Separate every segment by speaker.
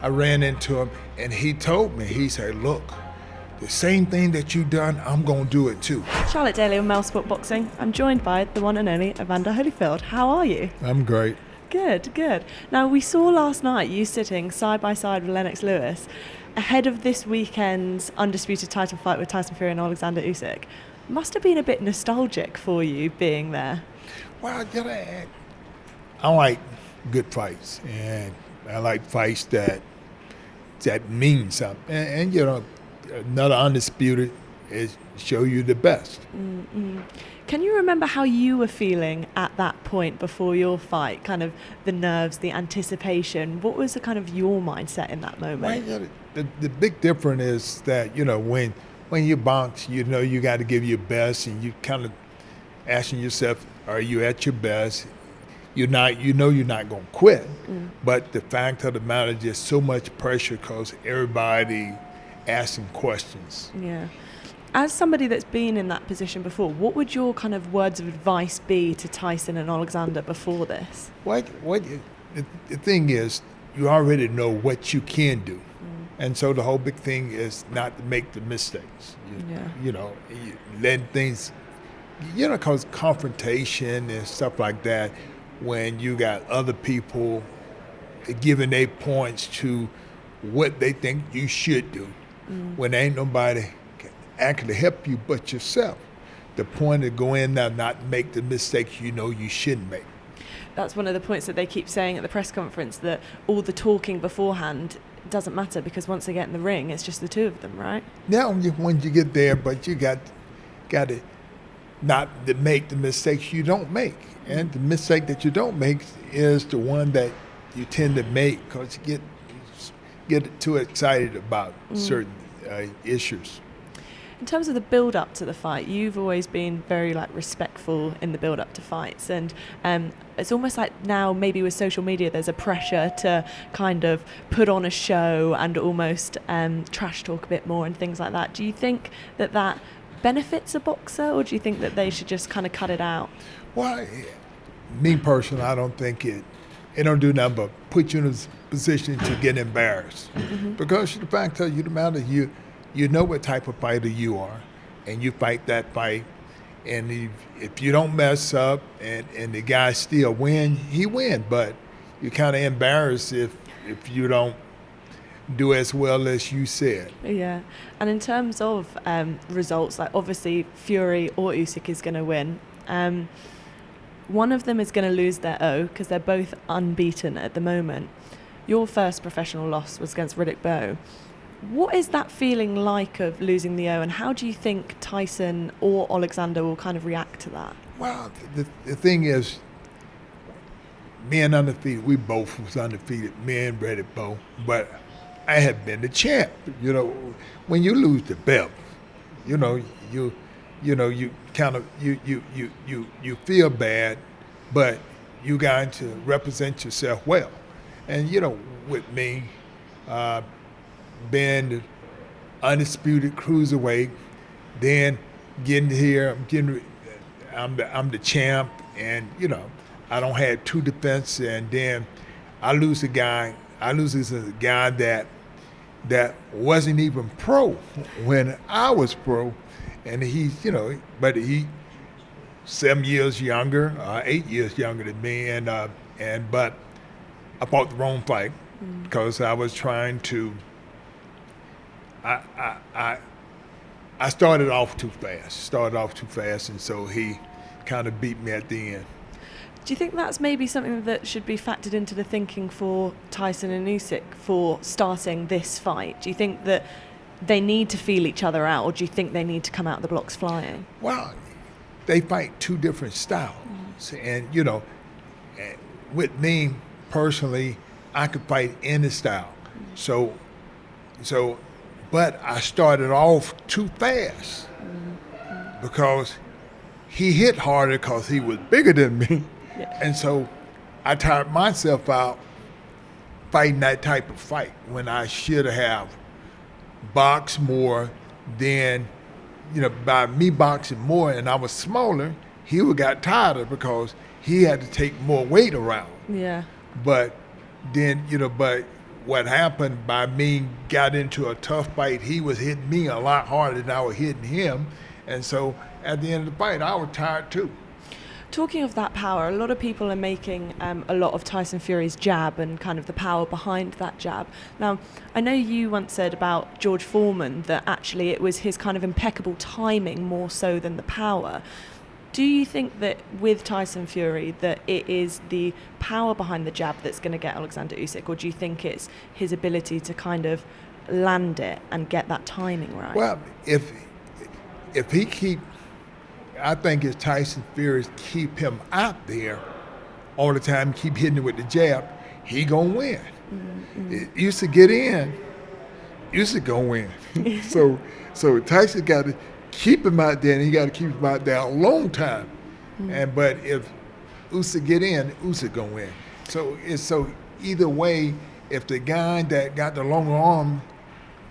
Speaker 1: I ran into him and he told me, he said, look, the same thing that you done, I'm going to do it too.
Speaker 2: Charlotte Daly on Mel Sport Boxing. I'm joined by the one and only Evander Holyfield. How are you?
Speaker 1: I'm great.
Speaker 2: Good, good. Now, we saw last night you sitting side by side with Lennox Lewis ahead of this weekend's undisputed title fight with Tyson Fury and Oleksandr Usyk. Must have been a bit nostalgic for you being there.
Speaker 1: Well, you know, I like good fights, and I like fights that mean something. And you know, another undisputed is show you the best.
Speaker 2: Mm-hmm. Can you remember how you were feeling at that point before your fight? Kind of the nerves, the anticipation. What was the kind of your mindset in that moment?
Speaker 1: Well, the big difference is that, you know, when you box, you know you got to give your best, and you kind of asking yourself, are you at your best? You're not going to quit. But the fact of the matter is just so much pressure because everybody asking questions.
Speaker 2: Yeah. As somebody that's been in that position before, what would your kind of words of advice be to Tyson and Oleksandr before this?
Speaker 1: The thing is, you already know what you can do. And so the whole big thing is not to make the mistakes. You know, you let things, you know, because confrontation and stuff like that, when you got other people giving their points to what they think you should do, when ain't nobody can actually help you but yourself. The point is go in there, not make the mistakes you know you shouldn't make.
Speaker 2: That's one of the points that they keep saying at the press conference, that all the talking beforehand doesn't matter because once they get in the ring, it's just the two of them, right?
Speaker 1: Now, when you get there, but you got to not to make the mistakes you don't make. And the mistake that you don't make is the one that you tend to make because you get too excited about certain issues.
Speaker 2: In terms of the build-up to the fight, you've always been very respectful in the build-up to fights, and it's almost like now maybe with social media there's a pressure to kind of put on a show and almost trash talk a bit more and things like that. Do you think that benefits a boxer, or do you think that they should just kind of cut it out?
Speaker 1: Well, me personally, I don't think it don't do nothing but put you in a position to get embarrassed. Because the fact of the matter, you know what type of fighter you are, and you fight that fight. And if you don't mess up and the guy still win, he win. But you're kind of embarrassed if you don't do as well as you said.
Speaker 2: Yeah. And in terms of results, like obviously Fury or Usyk is going to win. One of them is going to lose their O because they're both unbeaten at the moment. Your first professional loss was against Roddick Bowe. What is that feeling like of losing the O, and how do you think Tyson or Oleksandr will kind of react to that?
Speaker 1: Well, the thing is, me and undefeated, we both was undefeated, me and Roddick Bowe, but I had been the champ. You know, when you lose the belt, you know, you kind of you feel bad, but you got to represent yourself well. And you know, with me, being the undisputed cruiserweight, then getting here, I'm the champ, and you know, I don't have two defense, and then I lose a guy that wasn't even pro when I was pro, and he's, you know, but he 7 years younger, 8 years younger than me, but I fought the wrong fight because I was trying to. I started off too fast, and so he kind of beat me at the end.
Speaker 2: Do you think that's maybe something that should be factored into the thinking for Tyson and Usyk for starting this fight? Do you think that they need to feel each other out, or do you think they need to come out of the blocks flying?
Speaker 1: Well, they fight two different styles. And, you know, with me personally, I could fight any style. But I started off too fast because he hit harder because he was bigger than me. Yeah. And so I tired myself out fighting that type of fight when I should have boxed more. Then, you know, by me boxing more and I was smaller, he would got tired because he had to take more weight around.
Speaker 2: Yeah.
Speaker 1: But then, you know, but what happened by me got into a tough fight. He was hitting me a lot harder than I was hitting him. And so at the end of the fight, I was tired too.
Speaker 2: Talking of that power, a lot of people are making a lot of Tyson Fury's jab and kind of the power behind that jab. Now, I know you once said about George Foreman that actually it was his kind of impeccable timing more so than the power. Do you think that with Tyson Fury that it is the power behind the jab that's going to get Oleksandr Usyk, or do you think it's his ability to kind of land it and get that timing right?
Speaker 1: Well, if he I think it's Tyson Fury keep him out there all the time, keep hitting it with the jab, he gonna win. Usyk get in, Usyk gonna win. so Tyson got to keep him out there, and he got to keep him out there a long time. But if Usyk get in, Usyk gonna win. So either way, if the guy that got the longer arm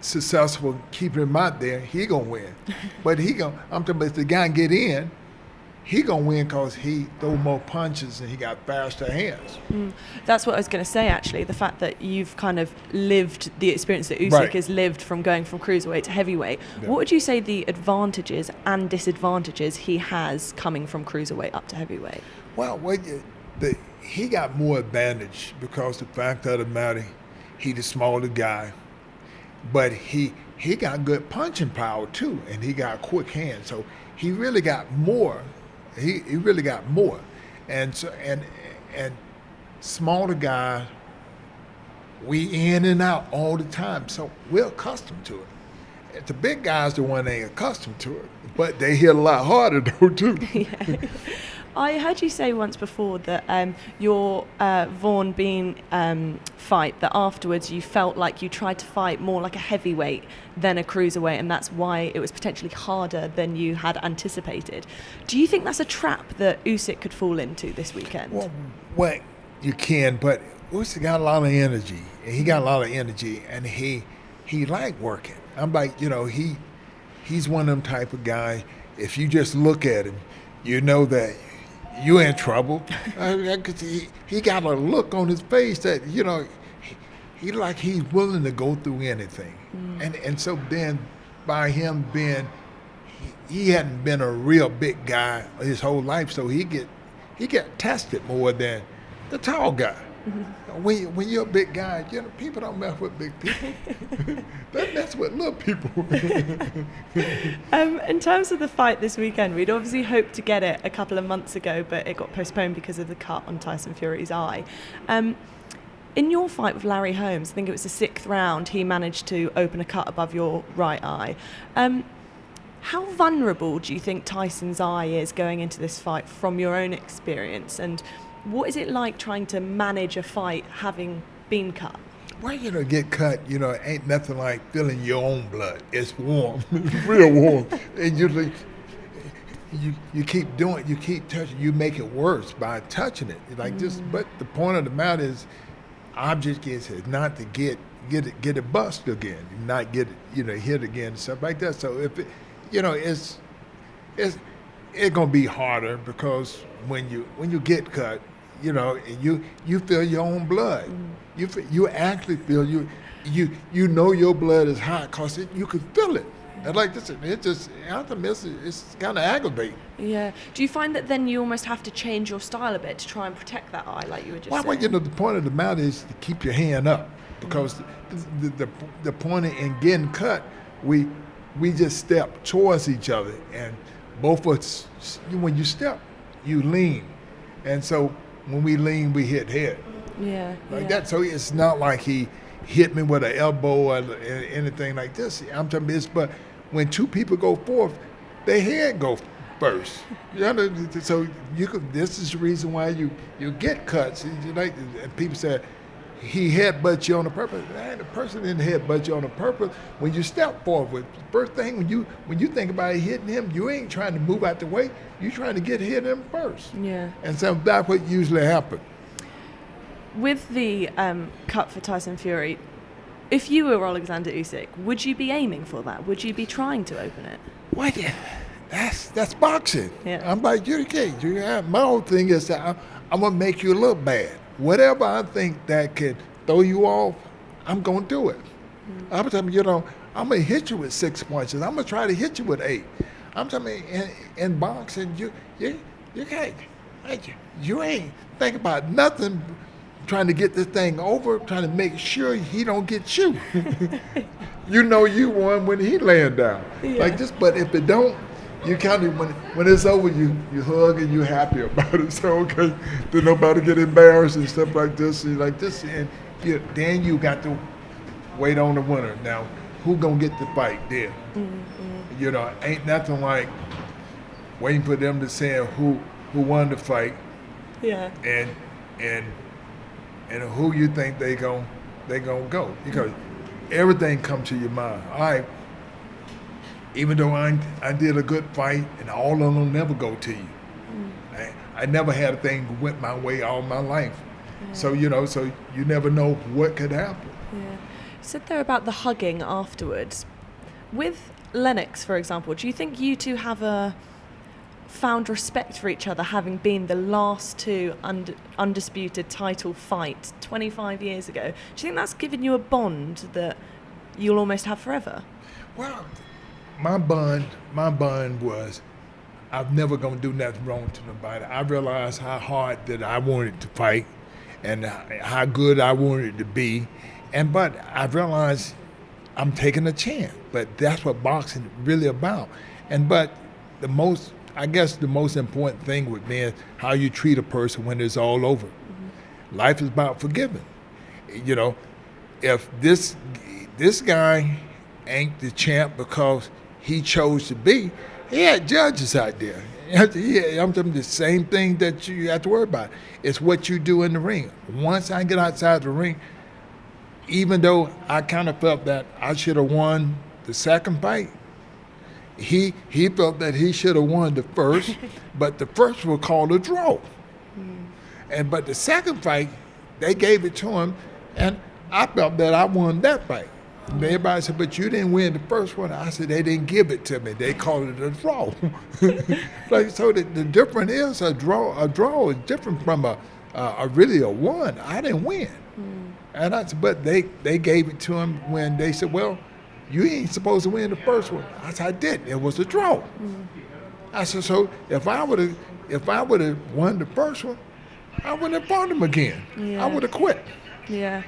Speaker 1: successful keeping him out there, he gonna win. But I'm talking about if the guy get in, he gonna win because he throw more punches and he got faster hands.
Speaker 2: That's what I was going to say, actually. The fact that you've kind of lived the experience that Usyk has lived from going from cruiserweight to heavyweight. Yeah. What would you say the advantages and disadvantages he has coming from cruiserweight up to heavyweight?
Speaker 1: Well, he got more advantage because the fact of the matter, he the smaller guy. But he got good punching power too, and he got quick hands. So he really got more. He really got more, and so and smaller guys, we in and out all the time. So we're accustomed to it. The big guys, the one ain't accustomed to it, but they hit a lot harder though too.
Speaker 2: Yeah. I heard you say once before that your Vaughn Bean fight, that afterwards you felt like you tried to fight more like a heavyweight than a cruiserweight, and that's why it was potentially harder than you had anticipated. Do you think that's a trap that Usyk could fall into this weekend?
Speaker 1: Well, you can, but Usyk got a lot of energy, and he got a lot of energy, and he like working. I'm like, he's one of them type of guys, if you just look at him, you know that you in trouble. He got a look on his face that, he like he's willing to go through anything. And so then by him being, he hadn't been a real big guy his whole life, so he get tested more than the tall guy. When you're a big guy, people don't mess with big people. They mess with little people.
Speaker 2: In terms of the fight this weekend, we'd obviously hoped to get it a couple of months ago, but it got postponed because of the cut on Tyson Fury's eye. In your fight with Larry Holmes, I think it was the 6th round, he managed to open a cut above your right eye. How vulnerable do you think Tyson's eye is going into this fight from your own experience? And what is it like trying to manage a fight having been cut?
Speaker 1: Well, get cut, ain't nothing like feeling your own blood. It's warm, it's real warm. And you keep doing, you keep touching, you make it worse by touching it. Like this, but the point of the matter is, object is not to get it bust again, not get it, hit again, and stuff like that. So if it, it's gonna be harder because when you get cut, you feel your own blood. You actually feel you know your blood is hot because you can feel it. And like this, it's kind of aggravating.
Speaker 2: Yeah. Do you find that then you almost have to change your style a bit to try and protect that eye, like you were just saying?
Speaker 1: Well, the point of the matter is to keep your hand up, because the point in getting cut, we just step towards each other, and both of us, when you step, you lean, and so when we lean, we hit head.
Speaker 2: Yeah.
Speaker 1: Like that. So it's not like he hit me with an elbow or anything like this. I'm talking this, but when two people go forth, their head go first. So this is the reason why you get cuts. And people say he headbutts you on the purpose. The person didn't headbutt you on the purpose. When you step forward, first thing when you think about hitting him, you ain't trying to move out the way. You're trying to hit him first.
Speaker 2: Yeah.
Speaker 1: And so that's what usually happens.
Speaker 2: With the cut for Tyson Fury, if you were Oleksandr Usyk, would you be aiming for that? Would you be trying to open it?
Speaker 1: Well, yeah, that's boxing.
Speaker 2: Yeah.
Speaker 1: I'm like, you're the king. My whole thing is that I'm going to make you look bad. Whatever I think that can throw you off, I'm going to do it. I'm telling you, I'm going to hit you with 6 punches. I'm going to try to hit you with 8. I'm telling you, in boxing, you can't, you ain't thinking about nothing, trying to get this thing over, trying to make sure he don't get you. You know you won when he laying down.
Speaker 2: Yeah.
Speaker 1: Like this, but if it don't, you kind of, when it's over, you hug and you happy about it. So, okay, then nobody get embarrassed and stuff like this. And like this, and then you got to wait on the winner. Now, who gonna get the fight then? Mm-hmm. Ain't nothing like waiting for them to say who won the fight.
Speaker 2: Yeah.
Speaker 1: And who you think they gon' go, because everything comes to your mind. All right. Even though I did a good fight, and all of them will never go to you. I never had a thing that went my way all my life. Yeah. So you never know what could happen.
Speaker 2: Yeah. You said there about the hugging afterwards. With Lennox, for example, do you think you two have found respect for each other, having been the last two undisputed title fight 25 years ago? Do you think that's given you a bond that you'll almost have forever?
Speaker 1: Well, my bond was, I'm never gonna do nothing wrong to nobody. I realized how hard that I wanted to fight, and how good I wanted it to be, but I realized I'm taking a chance. But that's what boxing is really about. But the most important thing with me is how you treat a person when it's all over. Mm-hmm. Life is about forgiving. If this guy ain't the champ because he chose to be, he had judges out there. I'm telling you the same thing that you have to worry about. It's what you do in the ring. Once I get outside the ring, even though I kind of felt that I should have won the second fight, he felt that he should have won the first, but the first was called a draw. But the second fight, they gave it to him, and I felt that I won that fight. And everybody said, but you didn't win the first one. I said, they didn't give it to me. They called it a draw. So the difference is a draw is different from a really a one. I didn't win. But they gave it to him when they said, well, you ain't supposed to win the first one. I said, I didn't. It was a draw. I said, so if I would have won the first one, I wouldn't have fought him again. Yeah. I would have quit.
Speaker 2: Yeah.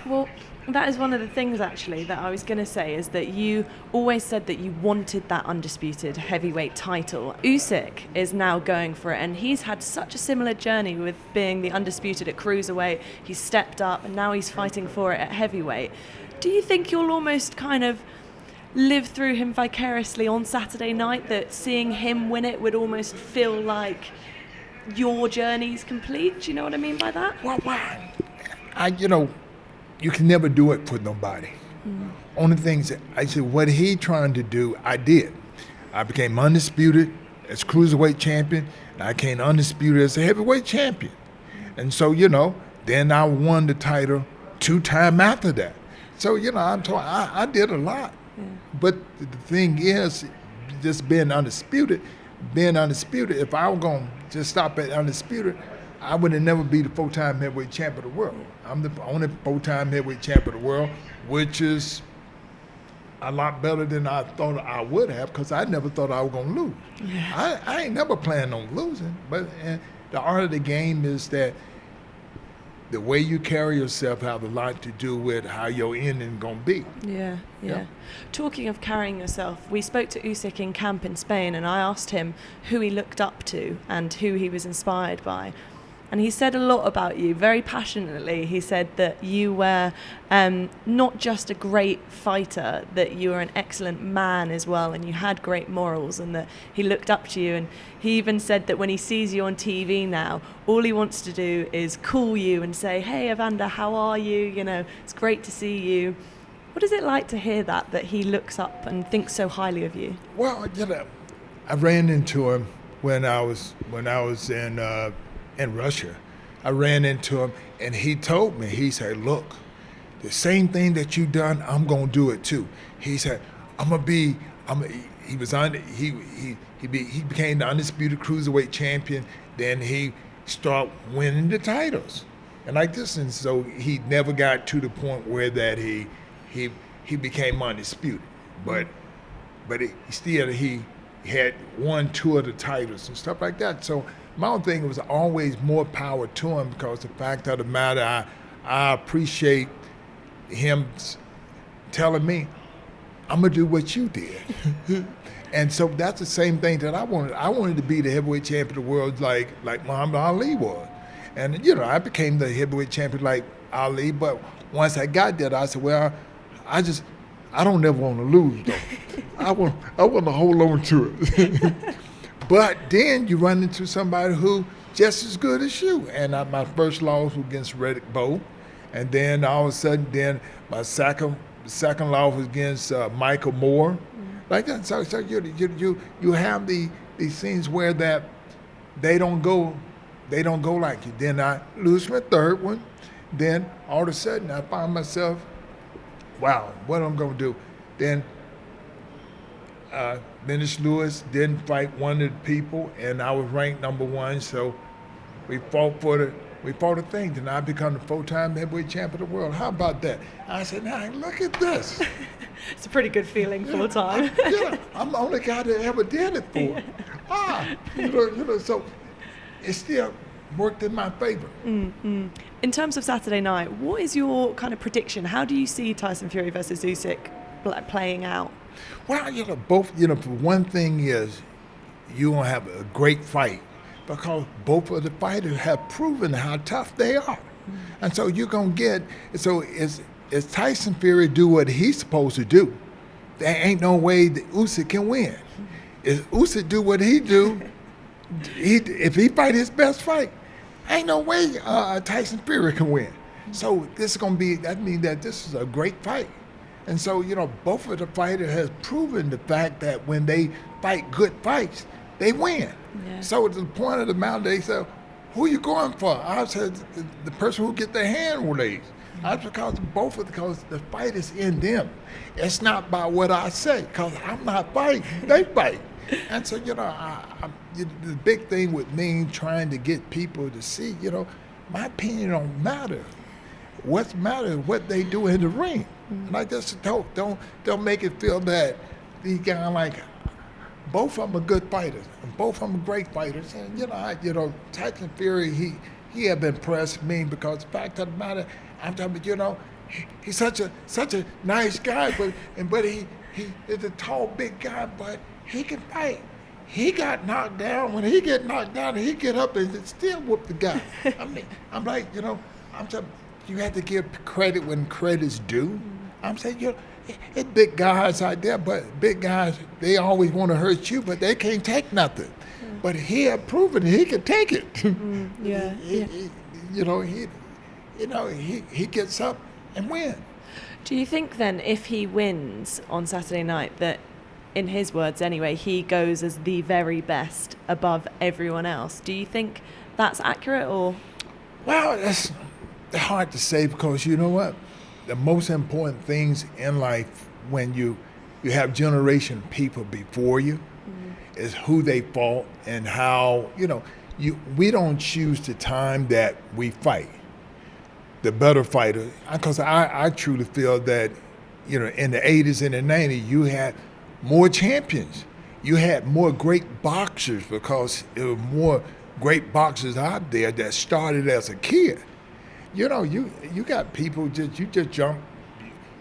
Speaker 2: Well, that is one of the things, actually, that I was going to say, is that you always said that you wanted that undisputed heavyweight title. Usyk is now going for it, and he's had such a similar journey with being the undisputed at cruiserweight. He's stepped up, and now he's fighting for it at heavyweight. Do you think you'll almost kind of live through him vicariously on Saturday night, that seeing him win it would almost feel like your journey's complete? Do you know what I mean by that?
Speaker 1: Well, you can never do it for nobody. Only things that I said, what he trying to do, I did. I became undisputed as cruiserweight champion, and I became undisputed as a heavyweight champion. And so, then I won the title 2 times after that. So, I did a lot. Yeah. But the thing is, just being undisputed, if I were going to just stop at undisputed, I would have never be the 4-time heavyweight champion of the world. I'm the only 4-time heavyweight champion of the world, which is a lot better than I thought I would have, because I never thought I was going to lose. Yeah. I ain't never planned on losing, but the art of the game is that the way you carry yourself have a lot to do with how your ending going to be.
Speaker 2: Yeah. Talking of carrying yourself, we spoke to Usyk in camp in Spain, and I asked him who he looked up to and who he was inspired by. And he said a lot about you, very passionately. He said that you were not just a great fighter, that you were an excellent man as well, and you had great morals, and that he looked up to you. And he even said that when he sees you on TV now, all he wants to do is call you and say, hey, Evander, how are you? It's great to see you. What is it like to hear that he looks up and thinks so highly of you?
Speaker 1: Well, I ran into him when I was in Russia. I ran into him, and he told me, he said, look, the same thing that you done, I'm going to do it too. He said, he became the undisputed cruiserweight champion, then he started winning the titles. and like this, and so he never got to the point where that he became undisputed, but he had won 2 of the titles and stuff like that. So my own thing was always more power to him, because the fact of the matter, I appreciate him telling me, I'm gonna do what you did. And so that's the same thing that I wanted. I wanted to be the heavyweight champion of the world like Muhammad Ali was. And, you know, I became the heavyweight champion like Ali, but once I got there, I said, well, I don't never want to lose, though. I want to hold on to it. But then you run into somebody who just as good as you. And my first loss was against Roddick Bowe. And then all of a sudden, then my second loss was against Michael Moore. Like that. So you have these things where that they don't go like you. Then I lose my third one. Then all of a sudden I find myself, wow, what am I gonna do? Then Lennox Lewis didn't fight one of the people, and I was ranked number 1. So we fought the thing. Then I become the 4-time heavyweight champion of the world. How about that? I said, now look at this.
Speaker 2: It's a pretty good feeling full time.
Speaker 1: I'm the only guy that ever did it for. Yeah. So it still worked in my favor.
Speaker 2: Mm-hmm. In terms of Saturday night, what is your kind of prediction? How do you see Tyson Fury versus Usyk playing out?
Speaker 1: Well, both. For one thing is, you're gonna have a great fight because both of the fighters have proven how tough they are, and so you're gonna get. So as Tyson Fury do what he's supposed to do, there ain't no way that Usyk can win. If Usyk do what he do, if he fight his best fight, ain't no way Tyson Fury can win. So this is gonna be. That means that this is a great fight. And so, both of the fighters has proven the fact that when they fight good fights, they win. Yeah. So at the point of the matter, they say, who you going for? I said, the person who get their hand raised. Because the fight is in them. It's not by what I say, because I'm not fighting, they fight. And so, the big thing with me trying to get people to see, my opinion don't matter. What matters is what they do in the ring. And I just don't make it feel that these guys both of them are good fighters, and both of them are great fighters. And Tyson Fury, he have impressed me because the fact of the matter, I'm talking about, he's such a nice guy, but he is a tall, big guy, but he can fight. He got knocked down. When he get knocked down, he get up and still whoop the guy. I mean, I'm like, I'm talking. You have to give credit when credit's due. I'm saying, it's big guys out there, but big guys, they always want to hurt you, but they can't take nothing. But he had proven he could take it. He gets up and wins.
Speaker 2: Do you think then, if he wins on Saturday night, that, in his words anyway, he goes as the very best above everyone else? Do you think that's accurate, or?
Speaker 1: Well, it's hard to say, because you know what? The most important things in life when you have generation people before you is who they fought and how, we don't choose the time that we fight. The better fighter, because I truly feel that, in the 80s and the 90s, you had more champions. You had more great boxers because there were more great boxers out there that started as a kid. You got people you just jump.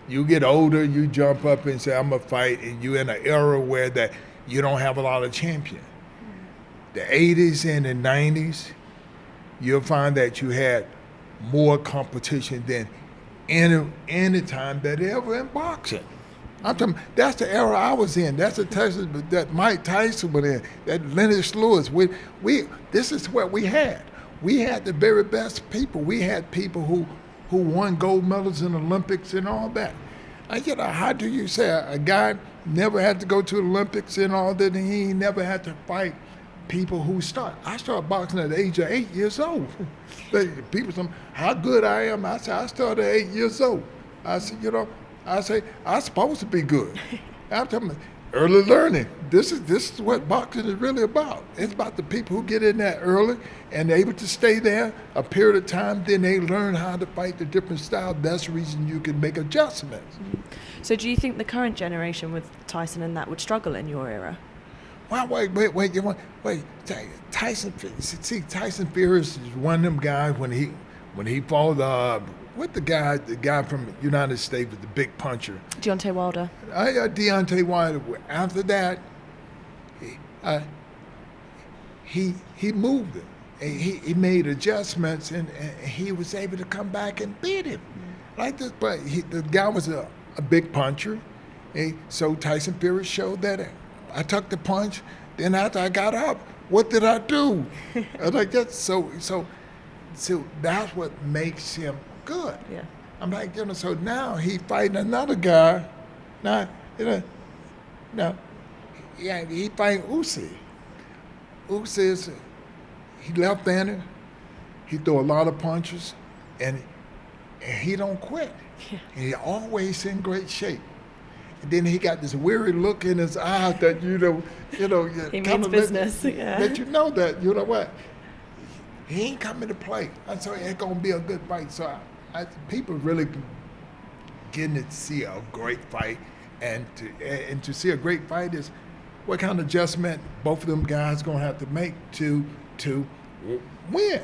Speaker 1: You get older, you jump up and say, I'm gonna fight, and you're in an era where that you don't have a lot of champions. The 80s and the 90s, you'll find that you had more competition than any time that ever in boxing. I'm talking, that's the era I was in. That's the Tyson that Mike Tyson was in. That Lennox Lewis. This is what we had. We had the very best people. We had people who won gold medals in the Olympics and all that. How do you say a guy never had to go to the Olympics and all that, and he never had to fight people who start? I started boxing at the age of 8 years old. People say, how good I am. I said, I started at 8 years old. I said, I'm supposed to be good. I'm talking, early learning. This is what boxing is really about. It's about the people who get in there early and they're able to stay there a period of time. Then they learn how to fight the different styles. That's the reason you can make adjustments.
Speaker 2: So do you think the current generation with Tyson and that would struggle in your era?
Speaker 1: Well, wait. Tyson Fury is one of them guys when he fought the guy from the United States with the big puncher.
Speaker 2: Deontay Wilder.
Speaker 1: Deontay Wilder. After that, he moved it. He made adjustments and he was able to come back and beat him like this. But the guy was a big puncher. So Tyson Fury showed that I took the punch. Then after I got up, what did I do? I was like that. So that's what makes him good.
Speaker 2: Yeah.
Speaker 1: I'm like, so now he fighting another guy. Now, he fighting Usyk. Usyk is, he left-handed. He throw a lot of punches, and he don't quit.
Speaker 2: Yeah.
Speaker 1: He always in great shape. And then he got this weary look in his eye that
Speaker 2: he means business.
Speaker 1: That you know that you know what he ain't coming to play. And so it's gonna be a good fight. So people really getting to see a great fight, and to see a great fight is what kind of adjustment both of them guys gonna have to make to win.